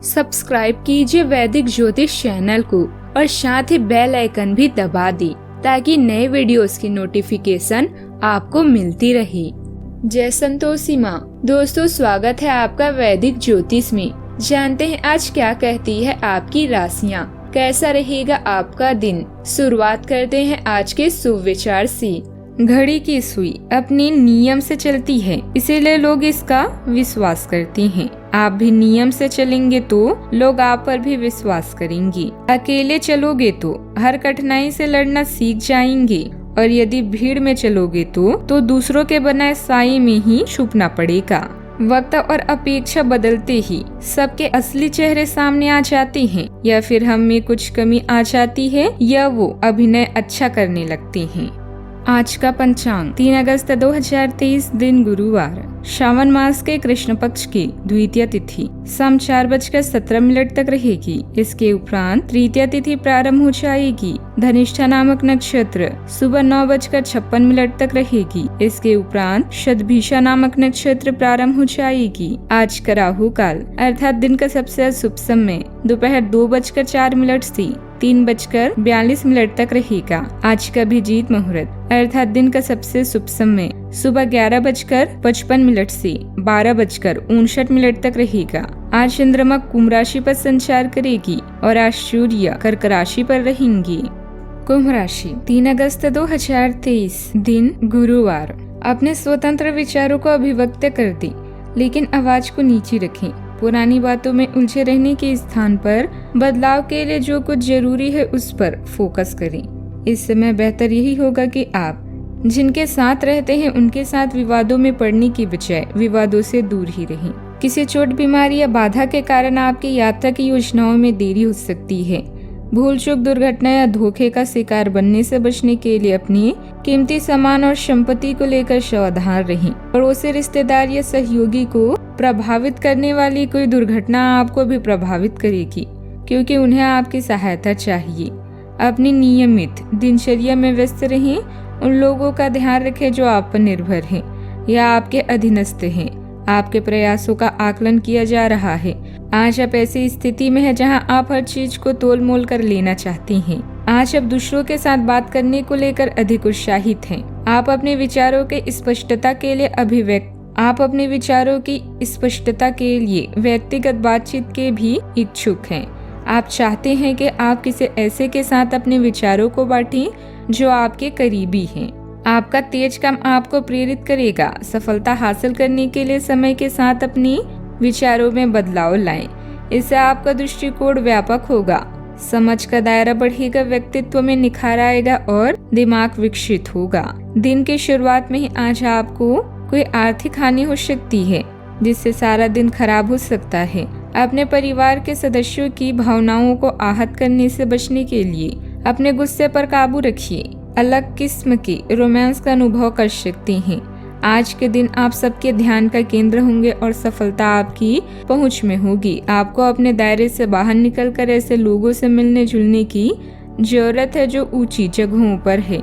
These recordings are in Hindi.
सब्सक्राइब कीजिए वैदिक ज्योतिष चैनल को और साथ ही बेल आइकन भी दबा दी ताकि नए वीडियोस की नोटिफिकेशन आपको मिलती रहे। जय संतोषी माँ। दोस्तों, स्वागत है आपका वैदिक ज्योतिष में। जानते हैं आज क्या कहती है आपकी राशियाँ, कैसा रहेगा आपका दिन। शुरुआत करते हैं आज के शुभ विचार से। घड़ी की सुई अपने नियम से चलती है, इसीलिए लोग इसका विश्वास करते हैं। आप भी नियम से चलेंगे तो लोग आप पर भी विश्वास करेंगे। अकेले चलोगे तो हर कठिनाई से लड़ना सीख जाएंगे और यदि भीड़ में चलोगे तो दूसरों के बनाए साए में ही छुपना पड़ेगा। वक्त और अपेक्षा बदलते ही सबके असली चेहरे सामने आ जाते हैं, या फिर हम में कुछ कमी आ जाती है या वो अभिनय अच्छा करने लगते हैं। आज का पंचांग 3 अगस्त 2023 दिन गुरुवार, श्रावण मास के कृष्ण पक्ष की द्वितीय तिथि शाम 4:17 तक रहेगी। इसके उपरांत तृतीय तिथि प्रारंभ हो जाएगी। धनिष्ठा नामक नक्षत्र सुबह 9:56 तक रहेगी। इसके उपरांत शतभिषा नामक नक्षत्र प्रारंभ हो जाएगी। आज का राहु काल अर्थात दिन का सबसे शुभ समय दोपहर 2:04 से 3:42 तक रहेगा। आज का अभिजीत मुहूर्त अर्थात दिन का सबसे शुभ समय सुबह 11:55 से 12:59 तक रहेगा। आज चंद्रमा कुंभ राशि पर संचार करेगी और आज सूर्य कर्क राशि पर रहेंगी। कुंभ राशि 3 अगस्त 2023 दिन गुरुवार। अपने स्वतंत्र विचारों को अभिव्यक्त कर दें, लेकिन आवाज को नीचे रखें। पुरानी बातों में उलझे रहने के स्थान पर बदलाव के लिए जो कुछ जरूरी है उस पर फोकस करें। इस समय बेहतर यही होगा कि आप जिनके साथ रहते हैं उनके साथ विवादों में पड़ने की बजाय विवादों से दूर ही रहें। किसी चोट, बीमारी या बाधा के कारण आपकी यात्रा की योजनाओं में देरी हो सकती है। भूल चूक, दुर्घटना या धोखे का शिकार बनने से बचने के लिए अपनी कीमती सामान और संपत्ति को लेकर सावधान रहें। पड़ोसी, रिश्तेदार या सहयोगी को प्रभावित करने वाली कोई दुर्घटना आपको भी प्रभावित करेगी, क्योंकि उन्हें आपकी सहायता चाहिए। अपनी नियमित दिनचर्या में व्यस्त रहें। उन लोगों का ध्यान रखें जो आप पर निर्भर हैं या आपके अधीनस्थ हैं। आपके प्रयासों का आकलन किया जा रहा है। आज आप ऐसी स्थिति में हैं जहां आप हर चीज को तोल मोल कर लेना चाहती हैं। आज आप दूसरों के साथ बात करने को लेकर अधिक उत्साहित हैं। आप अपने विचारों की स्पष्टता के लिए व्यक्तिगत बातचीत के भी इच्छुक हैं। आप चाहते हैं कि आप किसी ऐसे के साथ अपने विचारों को बांटें जो आपके करीबी हैं। आपका तेज काम आपको प्रेरित करेगा। सफलता हासिल करने के लिए समय के साथ अपने विचारों में बदलाव लाएं। इससे आपका दृष्टिकोण व्यापक होगा, समझ का दायरा बढ़ेगा, व्यक्तित्व में निखार आएगा और दिमाग विकसित होगा। दिन की शुरुआत में ही आज आपको कोई आर्थिक हानि हो सकती है, जिससे सारा दिन खराब हो सकता है। अपने परिवार के सदस्यों की भावनाओं को आहत करने से बचने के लिए अपने गुस्से पर काबू रखिए। अलग किस्म के रोमांस का अनुभव कर सकते हैं। आज के दिन आप सबके ध्यान का केंद्र होंगे और सफलता आपकी पहुंच में होगी। आपको अपने दायरे से बाहर निकलकर ऐसे लोगों से मिलने जुलने की जरूरत है जो ऊंची जगहों पर है।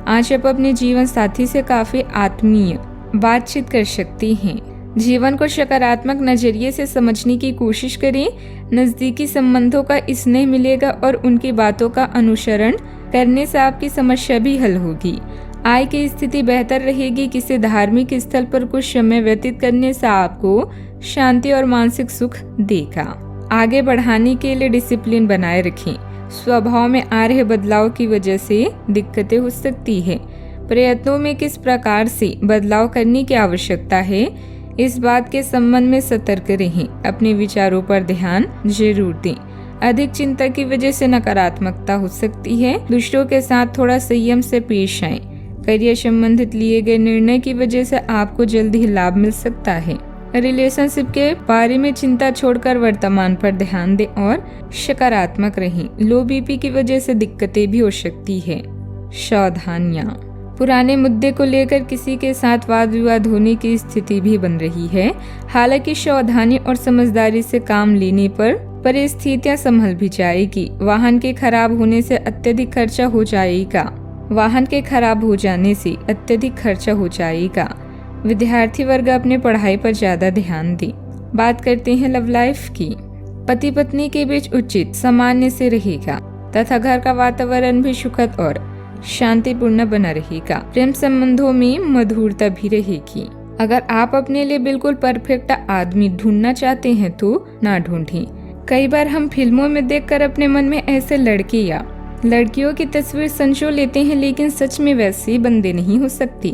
आज आप अपने जीवन साथी से काफी आत्मीय बातचीत कर सकती हैं। जीवन को सकारात्मक नजरिए से समझने की कोशिश करें। नजदीकी संबंधों का स्नेह मिलेगा और उनकी बातों का अनुसरण करने से आपकी समस्या भी हल होगी। आय की स्थिति बेहतर रहेगी। किसी धार्मिक स्थल पर कुछ समय व्यतीत करने से आपको शांति और मानसिक सुख देगा। आगे बढ़ाने के लिए डिसिप्लिन बनाए रखें। स्वभाव में आ रहे बदलाव की वजह से दिक्कतें हो सकती है। प्रयत्नों में किस प्रकार से बदलाव करने की आवश्यकता है, इस बात के संबंध में सतर्क रहें। अपने विचारों पर ध्यान जरूर दें। अधिक चिंता की वजह से नकारात्मकता हो सकती है। दूसरों के साथ थोड़ा संयम से पेश आएं। करियर संबंधित लिए गए निर्णय की वजह से आपको जल्द ही लाभ मिल सकता है। रिलेशनशिप के बारे में चिंता छोड़कर वर्तमान पर ध्यान दें और सकारात्मक रहें। लो बीपी की वजह से दिक्कतें भी हो सकती है। सावधानियाँ। पुराने मुद्दे को लेकर किसी के साथ वाद विवाद होने की स्थिति भी बन रही है। हालांकि सावधानी और समझदारी से काम लेने पर परिस्थितियां संभल भी जाएगी। वाहन के खराब होने से अत्यधिक खर्चा हो जाएगा। विद्यार्थी वर्ग अपने पढ़ाई पर ज्यादा ध्यान दें। बात करते हैं लव लाइफ की। पति पत्नी के बीच उचित सामान्य से रहेगा तथा घर का वातावरण भी सुखद और शांतिपूर्ण बना रहेगा। प्रेम संबंधों में मधुरता भी रहेगी। अगर आप अपने लिए बिल्कुल परफेक्ट आदमी ढूंढना चाहते हैं तो ना ढूंढें। कई बार हम फिल्मों में देखकर अपने मन में ऐसे लड़के या लड़कियों की तस्वीर संजो लेते हैं, लेकिन सच में वैसे बंदे नहीं हो सकते।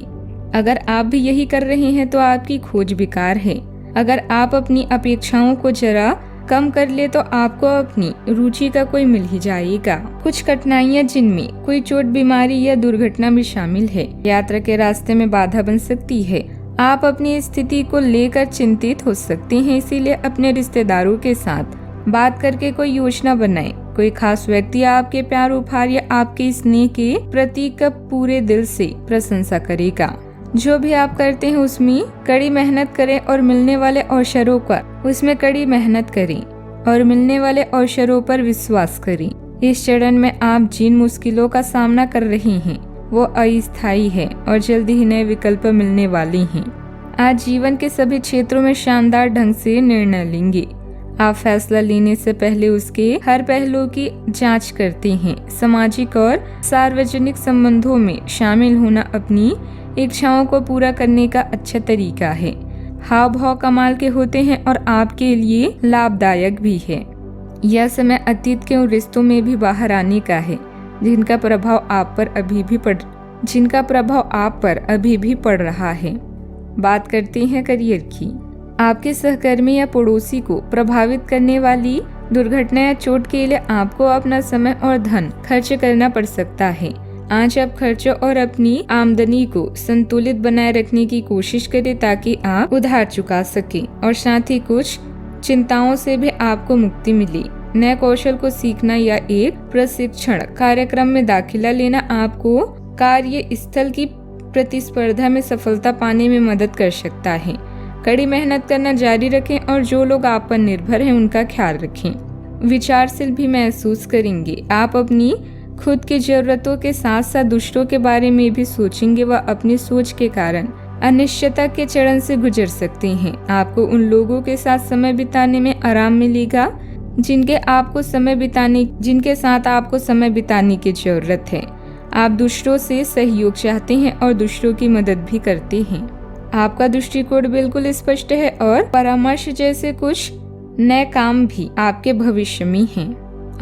अगर आप भी यही कर रहे हैं तो आपकी खोज बेकार है। अगर आप अपनी अपेक्षाओं को जरा कम कर ले तो आपको अपनी रुचि का कोई मिल ही जाएगा। कुछ कठिनाइयाँ जिनमें कोई चोट, बीमारी या दुर्घटना भी शामिल है, यात्रा के रास्ते में बाधा बन सकती है। आप अपनी स्थिति को लेकर चिंतित हो सकते हैं, इसीलिए अपने रिश्तेदारों के साथ बात करके कोई योजना बनाएं। कोई खास व्यक्ति आपके प्यार, उपहार या आपके स्नेह के प्रतीक का पूरे दिल से प्रशंसा करेगा। जो भी आप करते हैं उसमें कड़ी मेहनत करें और मिलने वाले अवसरों पर विश्वास करें। इस चरण में आप जिन मुश्किलों का सामना कर रहे हैं वो अस्थायी है और जल्दी ही नए विकल्प मिलने वाले हैं। आज जीवन के सभी क्षेत्रों में शानदार ढंग से निर्णय लेंगे। आप फैसला लेने से पहले उसके हर पहलू की जांच करते हैं। सामाजिक और सार्वजनिक संबंधों में शामिल होना अपनी इच्छाओं को पूरा करने का अच्छा तरीका है। हाव भाव कमाल के होते हैं और आपके लिए लाभदायक भी है। यह समय अतीत के उन रिश्तों में भी बाहर आने का है जिनका प्रभाव आप पर अभी भी पड़ रहा है। बात करते हैं करियर की। आपके सहकर्मी या पड़ोसी को प्रभावित करने वाली दुर्घटना या चोट के लिए आपको अपना समय और धन खर्च करना पड़ सकता है। आज आप खर्चों और अपनी आमदनी को संतुलित बनाए रखने की कोशिश करें ताकि आप उधार चुका सकें और साथ ही कुछ चिंताओं से भी आपको मुक्ति मिले। नए कौशल को सीखना या एक प्रशिक्षण कार्यक्रम में दाखिला लेना आपको कार्य स्थल की प्रतिस्पर्धा में सफलता पाने में मदद कर सकता है। कड़ी मेहनत करना जारी रखें और जो लोग आप पर निर्भर हैं उनका ख्याल रखें। विचारशील भी महसूस करेंगे। आप अपनी खुद की जरूरतों के साथ साथ दूसरों के बारे में भी सोचेंगे व अपनी सोच के कारण अनिश्चितता के चरण से गुजर सकते हैं। आपको उन लोगों के साथ समय बिताने में आराम मिलेगा जिनके साथ आपको समय बिताने की जरूरत है। आप दूसरों से सहयोग चाहते हैं और दूसरों की मदद भी करते हैं। आपका दृष्टिकोण बिल्कुल स्पष्ट है और परामर्श जैसे कुछ नए काम भी आपके भविष्य में हैं।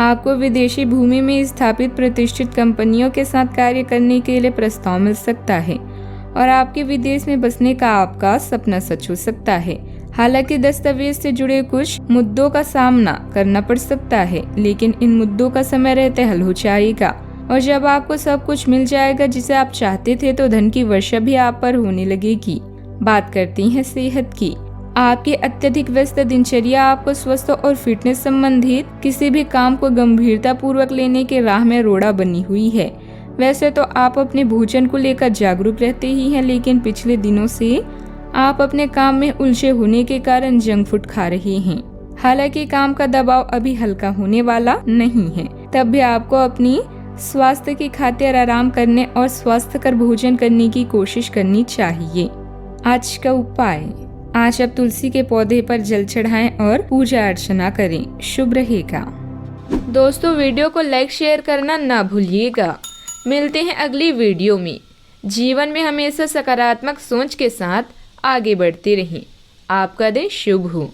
आपको विदेशी भूमि में स्थापित प्रतिष्ठित कंपनियों के साथ कार्य करने के लिए प्रस्ताव मिल सकता है और आपके विदेश में बसने का आपका सपना सच हो सकता है। हालांकि दस्तावेज से जुड़े कुछ मुद्दों का सामना करना पड़ सकता है, लेकिन इन मुद्दों का समय रहते हल हो जाएगा और जब आपको सब कुछ मिल जाएगा जिसे आप चाहते थे तो धन की वर्षा भी आप पर होने लगेगी। बात करती हैं सेहत की। आपकी अत्यधिक व्यस्त दिनचर्या आपको स्वस्थ और फिटनेस संबंधित किसी भी काम को गंभीरता पूर्वक लेने के राह में रोड़ा बनी हुई है। वैसे तो आप अपने भोजन को लेकर जागरूक रहते ही हैं, लेकिन पिछले दिनों से आप अपने काम में उलझे होने के कारण जंक फूड खा रहे हैं। हालांकि काम का दबाव अभी हल्का होने वाला नहीं है, तब भी आपको अपनी स्वास्थ्य की खातिर आराम करने और स्वास्थ्यकर भोजन करने की कोशिश करनी चाहिए। आज का उपाय, आज आप तुलसी के पौधे पर जल चढ़ाएं और पूजा अर्चना करें, शुभ रहेगा। दोस्तों, वीडियो को लाइक शेयर करना ना भूलिएगा। मिलते हैं अगली वीडियो में। जीवन में हमेशा सकारात्मक सोच के साथ आगे बढ़ते रहें। आपका दिन शुभ हो।